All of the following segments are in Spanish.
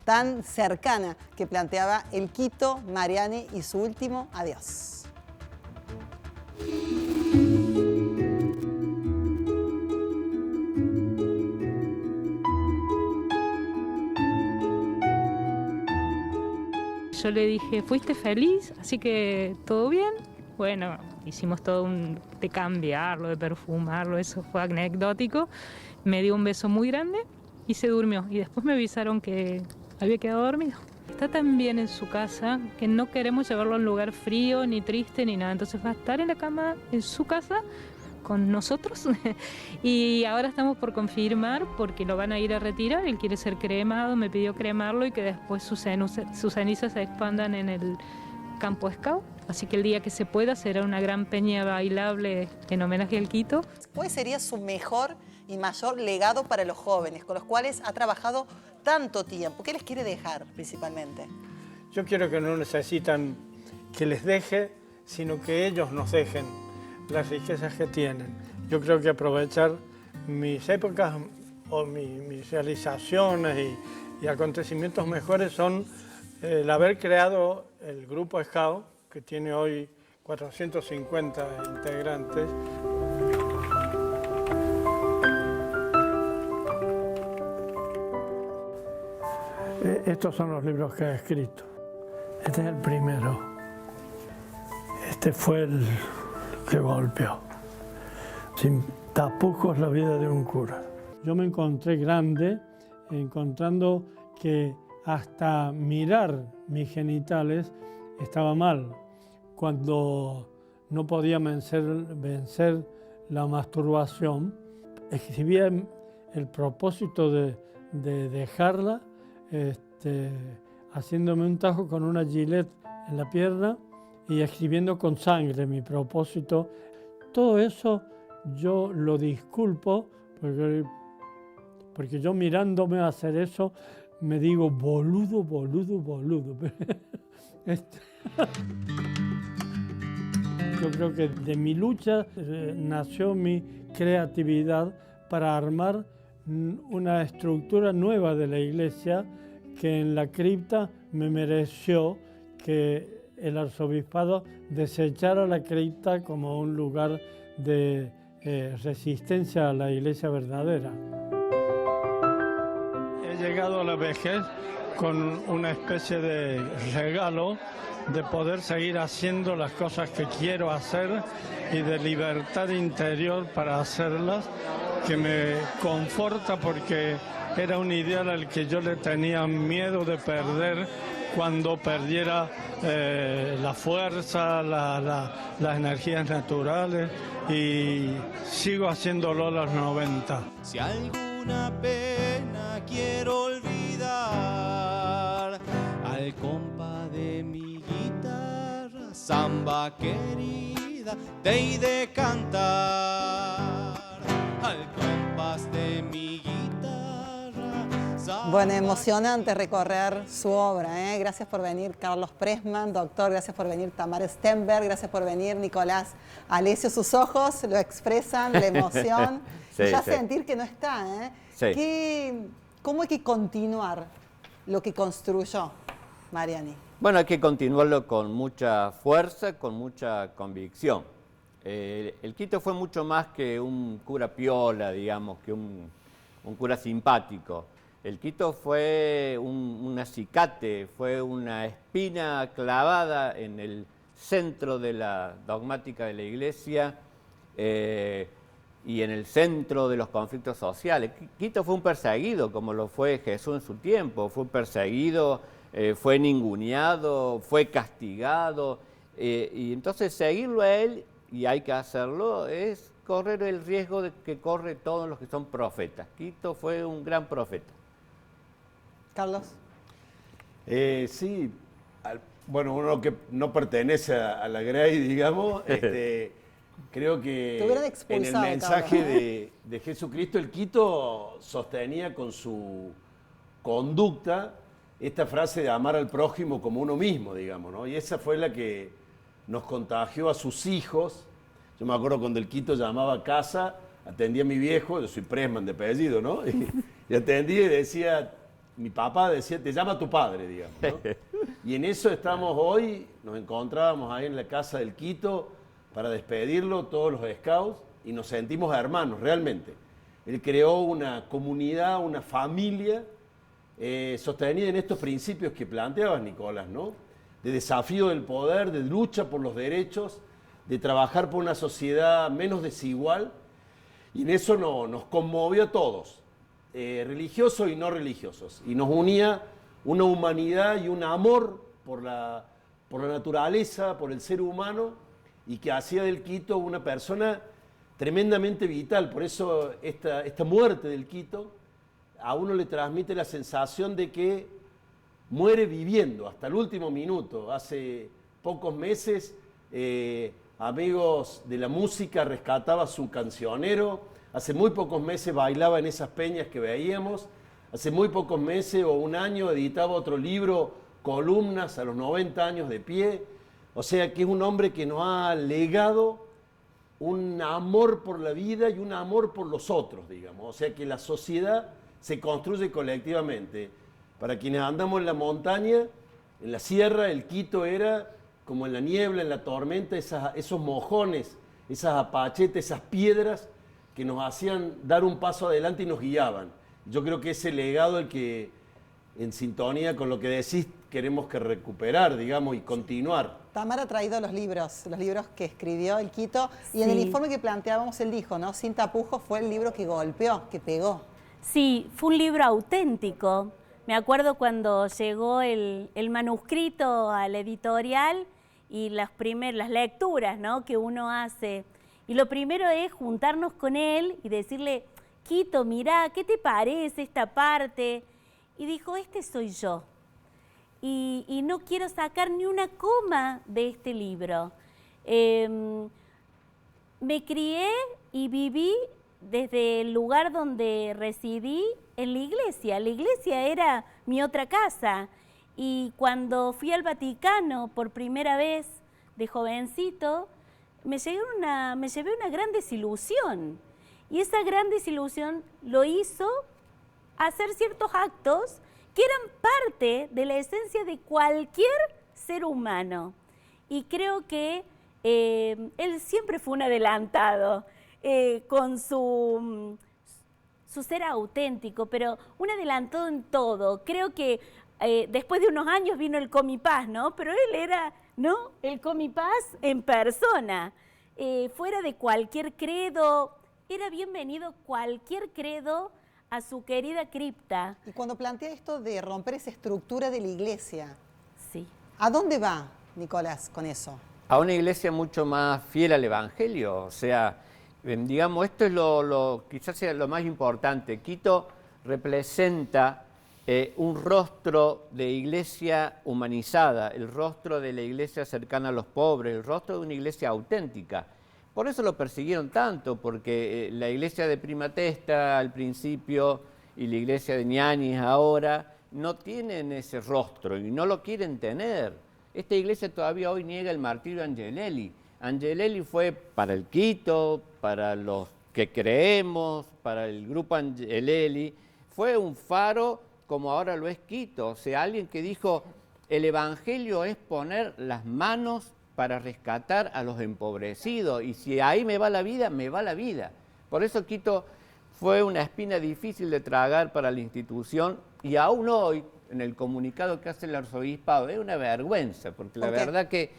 tan cercana que planteaba el Quito Mariani y su último adiós. Yo le dije, ¿fuiste feliz? Así que, ¿todo bien? Bueno, hicimos todo de cambiarlo, de perfumarlo, eso fue anecdótico. Me dio un beso muy grande y se durmió. Y después me avisaron que había quedado dormido. Está tan bien en su casa que no queremos llevarlo a un lugar frío, ni triste, ni nada. Entonces va a estar en la cama en su casa con nosotros y ahora estamos por confirmar porque lo van a ir a retirar. Él quiere ser cremado, me pidió cremarlo y que después sus cenizas se expandan en el campo Scout. Así que el día que se pueda será una gran peña bailable en homenaje al Quito. ¿Cuál sería su mejor y mayor legado para los jóvenes con los cuales ha trabajado tanto tiempo? ¿Qué les quiere dejar principalmente? Yo quiero que no necesitan que les deje, sino que ellos nos dejen las riquezas que tienen. Yo creo que aprovechar mis épocas o mis realizaciones y acontecimientos mejores son el haber creado el grupo Scout, que tiene hoy 450 integrantes. Estos son los libros que he escrito. Este es el primero. Este fue el que golpeó. Sin tapujos la vida de un cura. Yo me encontré grande, encontrando que hasta mirar mis genitales estaba mal. Cuando no podía vencer la masturbación, escribía el propósito de dejarla, haciéndome un tajo con una gilet en la pierna y escribiendo con sangre mi propósito. Todo eso yo lo disculpo porque yo mirándome a hacer eso me digo boludo, boludo, boludo. Yo creo que de mi lucha nació mi creatividad para armar una estructura nueva de la iglesia que en la cripta me mereció que el arzobispado desechara la cripta como un lugar de resistencia a la iglesia verdadera. He llegado a la vejez con una especie de regalo de poder seguir haciendo las cosas que quiero hacer y de libertad interior para hacerlas, que me conforta porque era un ideal al que yo le tenía miedo de perder cuando perdiera la fuerza, las energías naturales, y sigo haciéndolo a los 90. Si alguna pena quiero olvidar, al compa de mi guitarra, samba querida, te he de cantar. Al compás de mi guitarra, samba. Bueno, emocionante recorrer su obra, ¿eh? Gracias por venir, Carlos Pressman, doctor. Gracias por venir, Tamara Stenberg. Gracias por venir, Nicolás Alessio. Sus ojos lo expresan, la emoción. Sí, ya sí. sentir que no está, ¿eh? Sí. ¿Cómo hay que continuar lo que construyó Mariani? Bueno, hay que continuarlo con mucha fuerza, con mucha convicción. El Quito fue mucho más que un cura piola, digamos, que un cura simpático. El Quito fue un acicate, fue una espina clavada en el centro de la dogmática de la Iglesia y en el centro de los conflictos sociales. Quito fue un perseguido, como lo fue Jesús en su tiempo. Fue perseguido, fue ninguneado, fue castigado. Y entonces seguirlo a él, y hay que hacerlo, es correr el riesgo de que corre todos los que son profetas. Quito fue un gran profeta. Carlos. Sí, bueno, uno que no pertenece a la Grey, digamos, creo que Te hubieran en el expulsado, mensaje de Jesucristo, el Quito sostenía con su conducta esta frase de amar al prójimo como uno mismo, digamos, ¿no? Y esa fue la que nos contagió a sus hijos. Yo me acuerdo cuando el Quito llamaba a casa, atendía a mi viejo, yo soy Pressman de apellido, ¿no? Y atendía y decía, mi papá decía, te llama tu padre, digamos, ¿no? Y en eso estamos hoy, nos encontrábamos ahí en la casa del Quito para despedirlo, todos los scouts, y nos sentimos hermanos, realmente. Él creó una comunidad, una familia, sostenida en estos principios que planteabas, Nicolás, ¿no? De desafío del poder, de lucha por los derechos, de trabajar por una sociedad menos desigual, y en eso nos conmovió a todos, religiosos y no religiosos, y nos unía una humanidad y un amor por la naturaleza, por el ser humano, y que hacía del Quito una persona tremendamente vital. Por eso esta muerte del Quito a uno le transmite la sensación de que muere viviendo hasta el último minuto. Hace pocos meses, Amigos de la Música rescataba su cancionero, hace muy pocos meses bailaba en esas peñas que veíamos, hace muy pocos meses o un año editaba otro libro, Columnas, a los 90 años de pie. O sea que es un hombre que nos ha legado un amor por la vida y un amor por los otros, digamos. O sea que la sociedad se construye colectivamente. Para quienes andamos en la montaña, en la sierra, el Quito era como en la niebla, en la tormenta, esos mojones, esas apachetes, esas piedras que nos hacían dar un paso adelante y nos guiaban. Yo creo que ese legado el que, en sintonía con lo que decís, queremos que recuperar, digamos, y continuar. Tamara ha traído los libros que escribió el Quito, y en el informe que planteábamos él dijo, ¿no? Sin tapujos fue el libro que golpeó, que pegó. Sí, fue un libro auténtico. Me acuerdo cuando llegó el manuscrito a la editorial y las lecturas, ¿no?, que uno hace. Y lo primero es juntarnos con él y decirle, Quito, mirá, ¿qué te parece esta parte? Y dijo, este soy yo. Y no quiero sacar ni una coma de este libro. Me crié y viví desde el lugar donde residí en la iglesia. La iglesia era mi otra casa. Y cuando fui al Vaticano por primera vez de jovencito, me llevé una gran desilusión. Y esa gran desilusión lo hizo hacer ciertos actos que eran parte de la esencia de cualquier ser humano. Y creo que él siempre fue un adelantado con su ser auténtico, pero un adelantado en todo. Creo que después de unos años vino el Comipaz, ¿no? Pero él era, ¿no?, el Comipaz en persona. Fuera de cualquier credo, era bienvenido cualquier credo a su querida cripta. Y cuando plantea esto de romper esa estructura de la iglesia, sí, ¿a dónde va, Nicolás, con eso? A una iglesia mucho más fiel al Evangelio. O sea, digamos, esto es quizás sea lo más importante. Quito representa un rostro de iglesia humanizada, el rostro de la iglesia cercana a los pobres, el rostro de una iglesia auténtica. Por eso lo persiguieron tanto, porque la iglesia de Primatesta al principio y la iglesia de Ñañez ahora no tienen ese rostro y no lo quieren tener. Esta iglesia todavía hoy niega el martirio de Angelelli. Angelelli fue para el Quito, para los que creemos, para el grupo Angelelli, fue un faro como ahora lo es Quito. O sea, alguien que dijo, el Evangelio es poner las manos para rescatar a los empobrecidos, y si ahí me va la vida, me va la vida. Por eso Quito fue una espina difícil de tragar para la institución, y aún hoy, en el comunicado que hace el arzobispado, es una vergüenza, porque la verdad que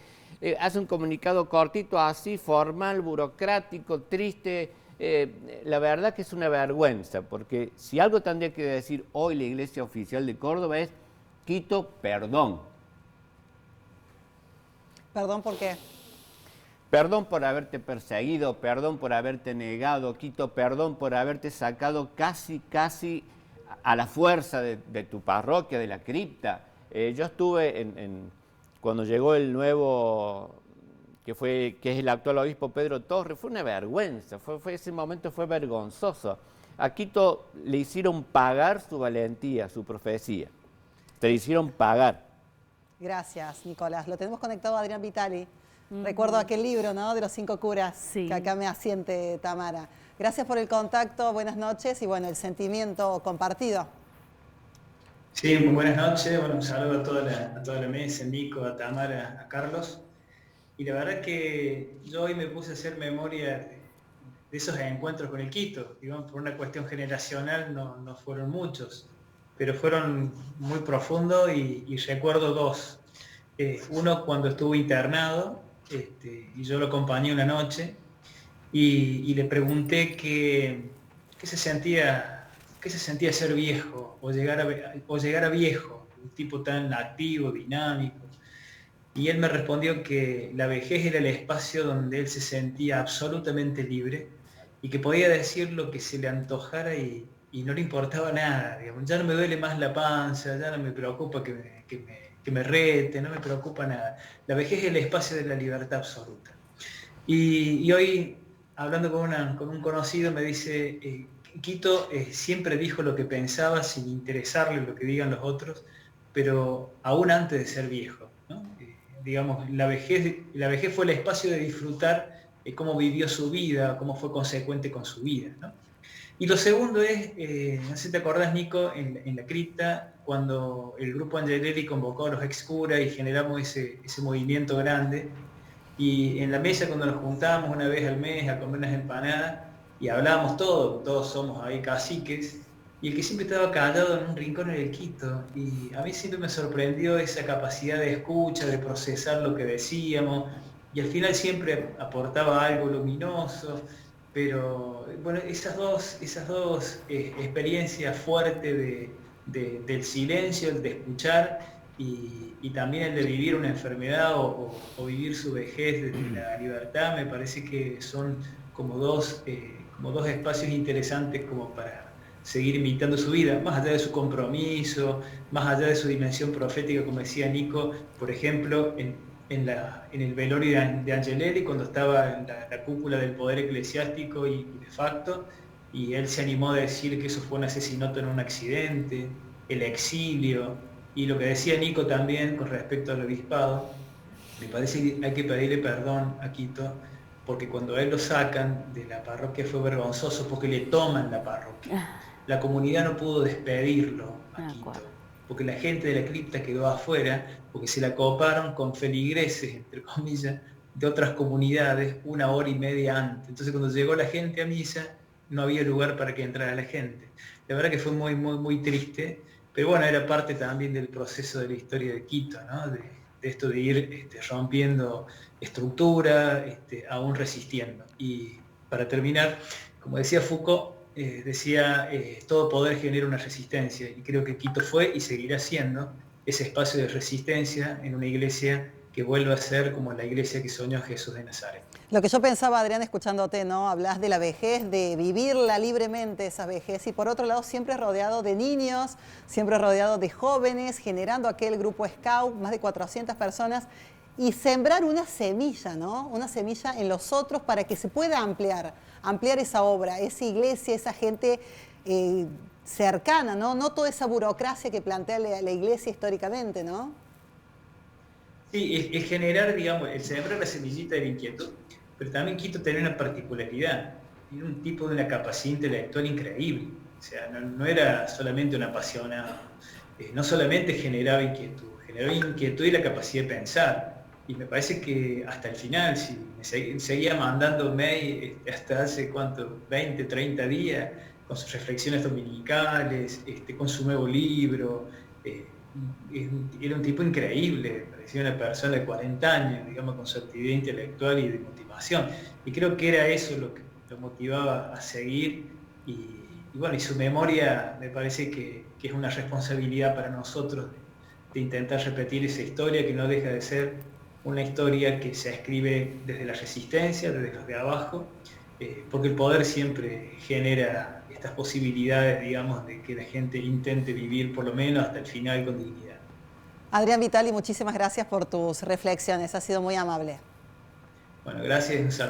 hace un comunicado cortito, así, formal, burocrático, triste. La verdad que es una vergüenza, porque si algo tendría que decir hoy la Iglesia Oficial de Córdoba es, Quito, perdón. ¿Perdón por qué? Perdón por haberte perseguido, perdón por haberte negado, Quito, perdón por haberte sacado casi a la fuerza de tu parroquia, de la cripta. Yo estuve cuando llegó el nuevo, que es el actual obispo Pedro Torres, fue una vergüenza, ese momento fue vergonzoso. A Quito le hicieron pagar su valentía, su profecía. Te hicieron pagar. Gracias, Nicolás. Lo tenemos conectado a Adrián Vitali. Recuerdo aquel libro, ¿no?, de los 5 curas, sí, que acá me asiente Tamara. Gracias por el contacto, buenas noches y bueno, el sentimiento compartido. Sí, muy buenas noches. Bueno, un saludo a toda la mesa, a Nico, a Tamara, a Carlos. Y la verdad que yo hoy me puse a hacer memoria de esos encuentros con el Quito. Digamos, por una cuestión generacional no fueron muchos, pero fueron muy profundos y recuerdo dos. Uno cuando estuvo internado, y yo lo acompañé una noche y le pregunté qué qué se sentía ser viejo o llegar a viejo, un tipo tan activo, dinámico. Y él me respondió que la vejez era el espacio donde él se sentía absolutamente libre y que podía decir lo que se le antojara y no le importaba nada. Digamos. Ya no me duele más la panza, ya no me preocupa que me rete, no me preocupa nada. La vejez es el espacio de la libertad absoluta. Y hoy, hablando con un conocido, me dice, Quito siempre dijo lo que pensaba sin interesarle lo que digan los otros, pero aún antes de ser viejo, ¿no? Digamos, la vejez fue el espacio de disfrutar cómo vivió su vida, cómo fue consecuente con su vida, ¿no? Y lo segundo es, no sé si te acordás, Nico, en la cripta, cuando el grupo Angelelli convocó a los ex curas y generamos ese movimiento grande, y en la mesa cuando nos juntábamos una vez al mes a comer unas empanadas y hablábamos todos somos ahí caciques, y el que siempre estaba callado en un rincón era el Quito. Y a mí siempre me sorprendió esa capacidad de escucha, de procesar lo que decíamos, y al final siempre aportaba algo luminoso. Pero bueno, esas dos experiencias fuertes del silencio, el de escuchar y también el de vivir una enfermedad o vivir su vejez desde la libertad, me parece que son como dos espacios interesantes como para seguir imitando su vida, más allá de su compromiso, más allá de su dimensión profética, como decía Nico, por ejemplo, en el velorio de Angelelli, cuando estaba en la cúpula del poder eclesiástico y de facto, y él se animó a decir que eso fue un asesinato en un accidente, el exilio, y lo que decía Nico también con respecto al obispado, me parece que hay que pedirle perdón a Quito, porque cuando a él lo sacan de la parroquia fue vergonzoso, porque le toman la parroquia. La comunidad no pudo despedirlo a Quito, porque la gente de la cripta quedó afuera, porque se la coparon con feligreses, entre comillas, de otras comunidades 1 hora y media antes. Entonces cuando llegó la gente a misa, no había lugar para que entrara la gente. La verdad que fue muy triste, pero bueno, era parte también del proceso de la historia de Quito, ¿no? De esto de ir rompiendo estructura, aún resistiendo. Y para terminar, como decía Foucault, decía, todo poder genera una resistencia, y creo que Quito fue y seguirá siendo ese espacio de resistencia en una iglesia que vuelva a ser como la iglesia que soñó Jesús de Nazaret. Lo que yo pensaba, Adrián, escuchándote, ¿no? Hablas de la vejez, de vivirla libremente, esa vejez, y por otro lado siempre rodeado de niños, siempre rodeado de jóvenes, generando aquel grupo Scout, más de 400 personas, y sembrar una semilla, ¿no? Una semilla en los otros para que se pueda ampliar esa obra, esa iglesia, esa gente cercana, ¿no? No toda esa burocracia que plantea la iglesia históricamente, ¿no? Sí, es generar, digamos, el sembrar la semillita de la inquietud, pero también Quito tenía una particularidad, era un tipo de una capacidad intelectual increíble, o sea, no era solamente un apasionado, no solamente generaba inquietud y la capacidad de pensar, y me parece que hasta el final, si me seguía mandando mail hasta hace, 20, 30 días, con sus reflexiones dominicales, con su nuevo libro, era un tipo increíble, parecía una persona de 40 años, digamos, con su actividad intelectual y de motivación. Y creo que era eso lo que lo motivaba a seguir. Y bueno, y su memoria me parece que es una responsabilidad para nosotros de intentar repetir esa historia, que no deja de ser una historia que se escribe desde la resistencia, desde los de abajo, porque el poder siempre genera estas posibilidades, digamos, de que la gente intente vivir por lo menos hasta el final con dignidad. Adrián Vitali, muchísimas gracias por tus reflexiones, ha sido muy amable. Bueno, gracias, un saludo.